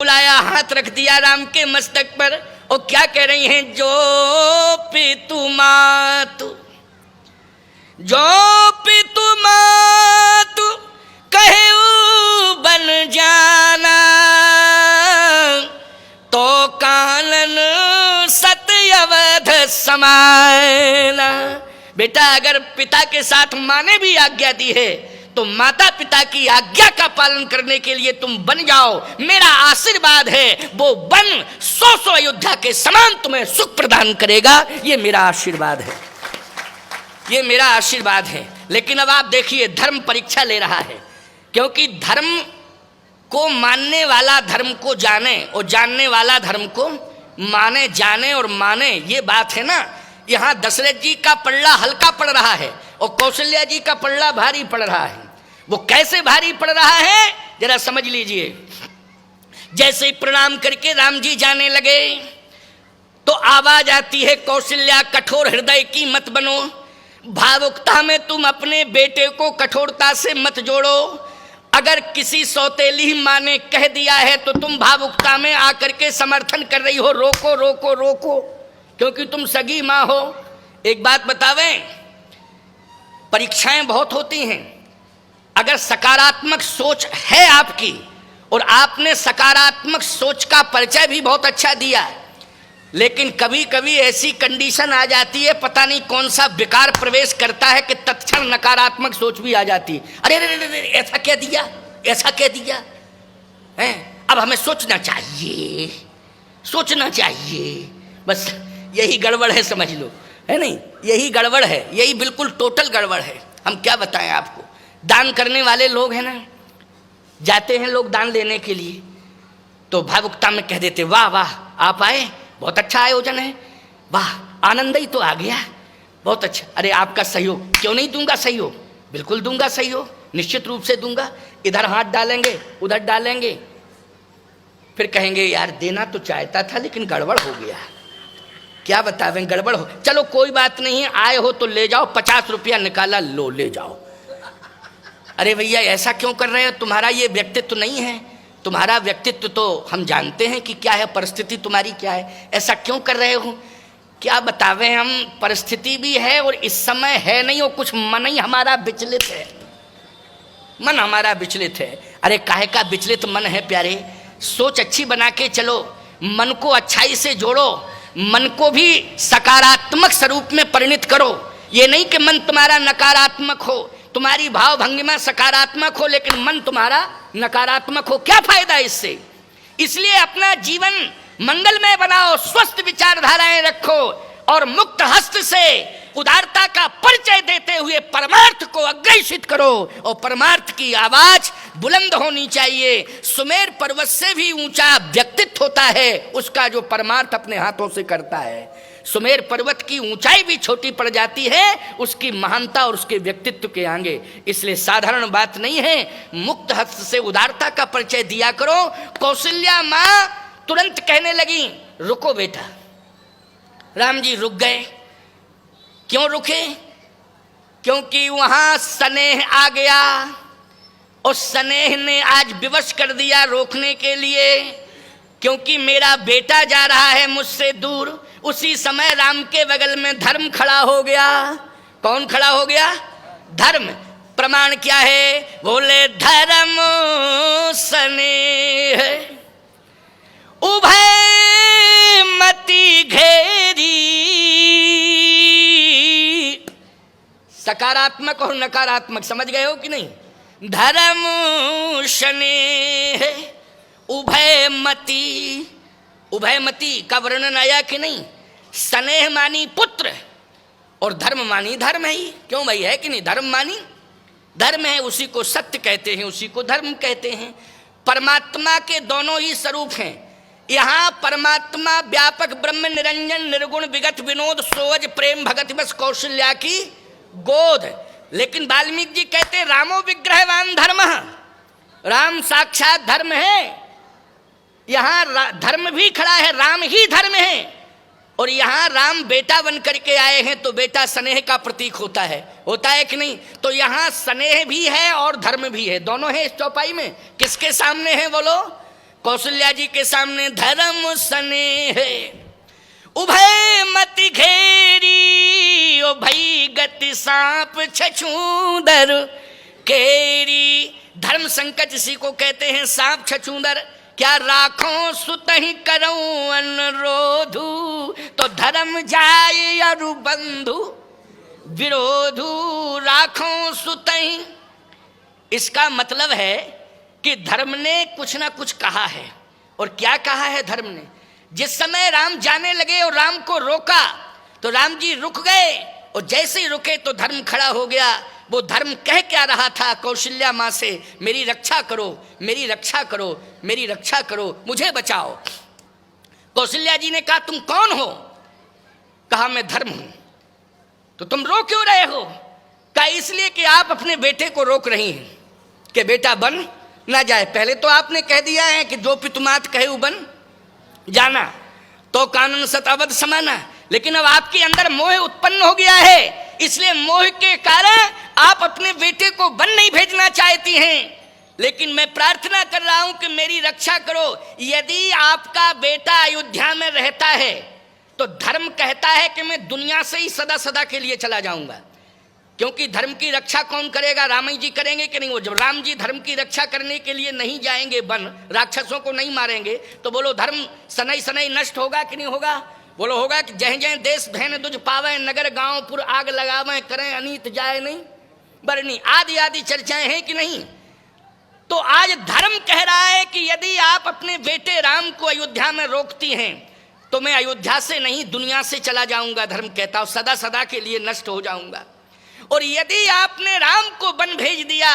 बुलाया, हाथ रख दिया राम के मस्तक पर और क्या कह रही हैं, जो पितु मातु, जो पितु मातु कहू बन जाना, तो कानन सत्यवध समाना। बेटा अगर पिता के साथ माँ ने भी आज्ञा दी है तो माता पिता की आज्ञा का पालन करने के लिए तुम बन जाओ। मेरा आशीर्वाद है, वो बन 100 अयोध्या के समान तुम्हें सुख प्रदान करेगा। ये मेरा आशीर्वाद है, ये मेरा आशीर्वाद है। लेकिन अब आप देखिए, धर्म परीक्षा ले रहा है, क्योंकि धर्म को मानने वाला धर्म को जाने और जानने वाला धर्म को माने। जाने और माने, ये बात है ना। यहाँ दशरथ जी का पल्ला हल्का पड़ रहा है और कौशल्या जी का पल्ला भारी पड़ रहा है। वो कैसे भारी पड़ रहा है जरा समझ लीजिए। जैसे ही प्रणाम करके राम जी जाने लगे तो आवाज आती है, कौशल्या कठोर हृदय की मत बनो, भावुकता में तुम अपने बेटे को कठोरता से मत जोड़ो। अगर किसी सौतेली माँ ने कह दिया है तो तुम भावुकता में आकर के समर्थन कर रही हो। रोको रोको रोको, क्योंकि तुम सगी माँ हो। एक बात बतावें, परीक्षाएं बहुत होती हैं। अगर सकारात्मक सोच है आपकी और आपने सकारात्मक सोच का परिचय भी बहुत अच्छा दिया, लेकिन कभी कभी ऐसी कंडीशन आ जाती है, पता नहीं कौन सा विकार प्रवेश करता है कि तत्क्षण नकारात्मक सोच भी आ जाती है। अरे अरे अरे, ऐसा क्या दिया, ऐसा क्या दिया है। अब हमें सोचना चाहिए, सोचना चाहिए। बस यही गड़बड़ है, समझ लो, है नहीं, यही गड़बड़ है, यही बिल्कुल टोटल गड़बड़ है। हम क्या बताएं आपको। दान करने वाले लोग हैं ना, जाते हैं लोग दान लेने के लिए, तो भावुकता में कह देते, वाह वाह आप आए, बहुत अच्छा आयोजन है, वाह आनंद ही तो आ गया, बहुत अच्छा। अरे आपका सहयोग, क्यों नहीं दूंगा सहयोग, बिल्कुल दूंगा सहयोग, निश्चित रूप से दूंगा। इधर हाथ डालेंगे, उधर डालेंगे, फिर कहेंगे यार देना तो चाहता था लेकिन गड़बड़ हो गया। क्या बतावें, गड़बड़ हो। चलो कोई बात नहीं है, आए हो तो ले जाओ, 50 रुपया निकाला, लो ले जाओ। अरे भैया ऐसा क्यों कर रहे हो, तुम्हारा ये व्यक्तित्व नहीं है, तुम्हारा व्यक्तित्व तो हम जानते हैं कि क्या है, परिस्थिति तुम्हारी क्या है, ऐसा क्यों कर रहे हो। क्या बतावें हम, परिस्थिति भी है और इस समय है नहीं, और कुछ मन ही हमारा विचलित है, मन हमारा विचलित है। अरे काहे का विचलित मन है प्यारे, सोच अच्छी बना के चलो, मन को अच्छाई से जोड़ो, मन को भी सकारात्मक स्वरूप में परिणित करो। ये नहीं कि मन तुम्हारा नकारात्मक हो, तुम्हारी भाव भंगिमा सकारात्मक हो लेकिन मन तुम्हारा नकारात्मक हो, क्या फायदा इससे। इसलिए अपना जीवन मंगलमय बनाओ, स्वस्थ विचारधाराएं रखो और मुक्त हस्त से उदारता का परिचय देते हुए परमार्थ को अग्रेषित करो। और परमार्थ की आवाज बुलंद होनी चाहिए। सुमेर पर्वत से भी ऊंचा व्यक्तित्व होता है उसका जो परमार्थ अपने हाथों से करता है। सुमेर पर्वत की ऊंचाई भी छोटी पड़ जाती है उसकी महानता और उसके व्यक्तित्व के आगे। इसलिए साधारण बात नहीं है, मुक्त हस्त से उदारता का परिचय दिया करो। कौशल्या माँ तुरंत कहने लगी, रुको बेटा। राम जी रुक गए। क्यों रुके, क्योंकि वहां स्नेह आ गया और स्नेह ने आज विवश कर दिया रोकने के लिए, क्योंकि मेरा बेटा जा रहा है मुझसे दूर। उसी समय राम के बगल में धर्म खड़ा हो गया। कौन खड़ा हो गया, धर्म। प्रमाण क्या है, बोले धर्म स्नेह उभय मति घेरी। सकारात्मक और नकारात्मक समझ गए हो कि नहीं। धर्म स्नेह उभयमति, उभयमति का वर्णन आया कि नहीं। स्नेह मानी पुत्र और धर्म मानी धर्म है ही, क्यों भाई, है कि नहीं। धर्म मानी धर्म है, उसी को सत्य कहते हैं, उसी को धर्म कहते हैं। परमात्मा के दोनों ही स्वरूप हैं। यहाँ परमात्मा व्यापक ब्रह्म निरंजन निर्गुण विगत विनोद सोज प्रेम भगत बस कौशल्या की गोद। लेकिन वाल्मीकि जी कहते रामो विग्रहवान धर्म, राम साक्षात धर्म है। यहाँ धर्म भी खड़ा है, राम ही धर्म है। और यहाँ राम बेटा बन करके आए हैं तो बेटा स्नेह का प्रतीक होता है कि नहीं। तो यहाँ स्नेह भी है और धर्म भी है, दोनों है इस चौपाई में। किसके सामने है बोलो, कौशल्या जी के सामने धर्म स्नेह उभय मति घेरी, ओ भई गति सांप छछूंदर केरी। धर्म संकट इसी को कहते हैं, सांप छछूंदर। क्या राखों सुतहि करऊं अनुरोधु, तो धर्म जाय अरु बंधु विरोधु। राखों सुतहि, इसका मतलब है कि धर्म ने कुछ ना कुछ कहा है। और क्या कहा है धर्म ने? जिस समय राम जाने लगे और राम को रोका तो राम जी रुक गए, और जैसे ही रुके तो धर्म खड़ा हो गया। वो धर्म कह क्या रहा था कौशल्या माँ से? मेरी रक्षा करो, मेरी रक्षा करो, मेरी रक्षा करो, मुझे बचाओ। कौशल्या जी ने कहा तुम कौन हो? कहा मैं धर्म हूं। तो तुम रो क्यों रहे हो? कहा इसलिए कि आप अपने बेटे को रोक रही हैं कि बेटा बन ना जाए। पहले तो आपने कह दिया है कि जो पितुमात कहे वो बन जाना, तो कानून सतावत समाना। लेकिन अब आपके अंदर मोह उत्पन्न हो गया है, इसलिए मोह के कारण आप अपने बेटे को वन नहीं भेजना चाहती हैं। लेकिन मैं प्रार्थना कर रहा हूं कि मेरी रक्षा करो। यदि आपका बेटा अयोध्या में रहता है तो धर्म कहता है कि मैं दुनिया से ही सदा सदा के लिए चला जाऊंगा, क्योंकि धर्म की रक्षा कौन करेगा? राम जी करेंगे कि नहीं? वो जब राम जी धर्म की रक्षा करने के लिए नहीं जाएंगे वन, राक्षसों को नहीं मारेंगे, तो बोलो धर्म सनई सनई नष्ट होगा कि नहीं होगा? बोलो होगा कि जह जह देश भैन दुज पावे, नगर गांव पुर आग लगावे, करें अनीत जाए नहीं बरनी। आदि आदि चर्चाएं हैं कि नहीं? तो आज धर्म कह रहा है कि यदि आप अपने बेटे राम को अयोध्या में रोकती हैं तो मैं अयोध्या से नहीं दुनिया से चला जाऊंगा। धर्म कहता हूं सदा सदा के लिए नष्ट हो जाऊंगा। और यदि आपने राम को वन भेज दिया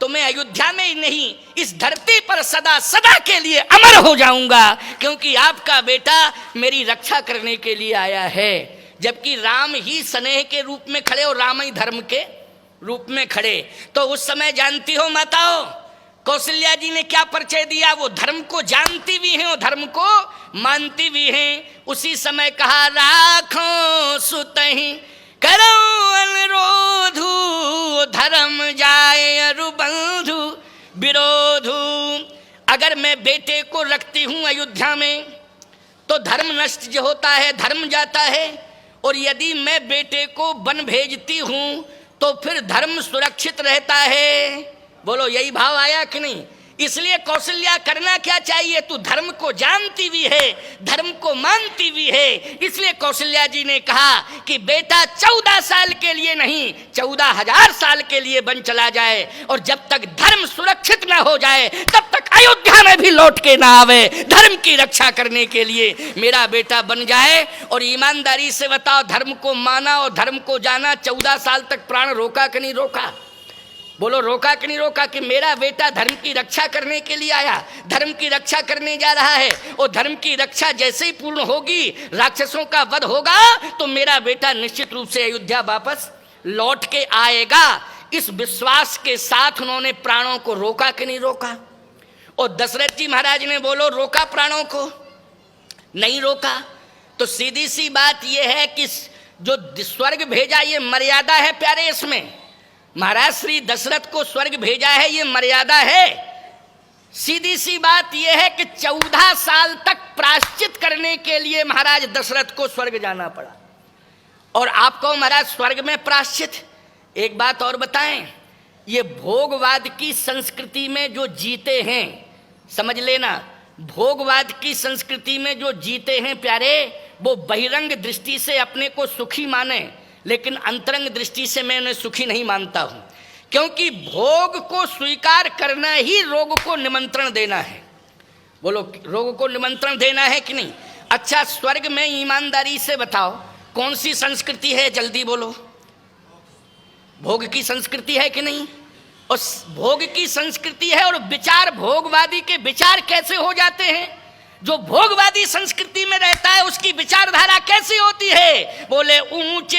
तो मैं अयोध्या में ही नहीं इस धरती पर सदा सदा के लिए अमर हो जाऊंगा, क्योंकि आपका बेटा मेरी रक्षा करने के लिए आया है। जबकि राम ही स्नेह के रूप में खड़े और राम ही धर्म के रूप में खड़े। तो उस समय जानती हो माताओं, कौशल्या जी ने क्या परिचय दिया? वो धर्म को जानती भी हैं और धर्म को मानती भी हैं। उसी समय कहा राखो सुतहि करो अनुरोधु, धर्म जाए अरु बंधु विरोधु। अगर मैं बेटे को रखती हूं अयोध्या में तो धर्म नष्ट जो होता है, धर्म जाता है। और यदि मैं बेटे को वन भेजती हूं तो फिर धर्म सुरक्षित रहता है। बोलो यही भाव आया कि नहीं? इसलिए कौशल्या करना क्या चाहिए? तू धर्म को जानती भी है, धर्म को मानती भी है। इसलिए कौशल्या जी ने कहा कि बेटा 14 साल के लिए नहीं 14,000 साल के लिए बन चला जाए, और जब तक धर्म सुरक्षित ना हो जाए तब तक अयोध्या में भी लौट के ना आवे। धर्म की रक्षा करने के लिए मेरा बेटा बन जाए। और ईमानदारी से बताओ, धर्म को माना और धर्म को जाना, 14 साल तक प्राण रोका कि नहीं रोका? बोलो रोका कि नहीं रोका? कि मेरा बेटा धर्म की रक्षा करने के लिए आया, धर्म की रक्षा करने जा रहा है। और धर्म की रक्षा जैसे ही पूर्ण होगी, राक्षसों का वध होगा, तो मेरा बेटा निश्चित रूप से अयोध्या वापस लौट के आएगा। इस विश्वास के साथ उन्होंने प्राणों को रोका कि नहीं रोका? और दशरथ जी महाराज ने बोलो रोका प्राणों को? नहीं रोका। तो सीधी सी बात यह है कि जो स्वर्ग भेजा ये मर्यादा है प्यारे। इसमें महाराज श्री दशरथ को स्वर्ग भेजा है, ये मर्यादा है। सीधी सी बात यह है कि 14 साल तक प्रायश्चित करने के लिए महाराज दशरथ को स्वर्ग जाना पड़ा। और आपको महाराज स्वर्ग में प्रायश्चित। एक बात और बताएं, ये भोगवाद की संस्कृति में जो जीते हैं, समझ लेना, भोगवाद की संस्कृति में जो जीते हैं प्यारे, वो बहिरंग दृष्टि से अपने को सुखी माने, लेकिन अंतरंग दृष्टि से मैं उन्हें सुखी नहीं मानता हूं। क्योंकि भोग को स्वीकार करना ही रोग को निमंत्रण देना है। बोलो रोग को निमंत्रण देना है कि नहीं? अच्छा, स्वर्ग में ईमानदारी से बताओ कौन सी संस्कृति है? जल्दी बोलो। भोग की संस्कृति है कि नहीं? और भोग की संस्कृति है, और विचार भोगवादी के विचार कैसे हो जाते हैं? जो भोगवादी संस्कृति में रहता है उसकी विचारधारा कैसी होती है? बोले ऊंच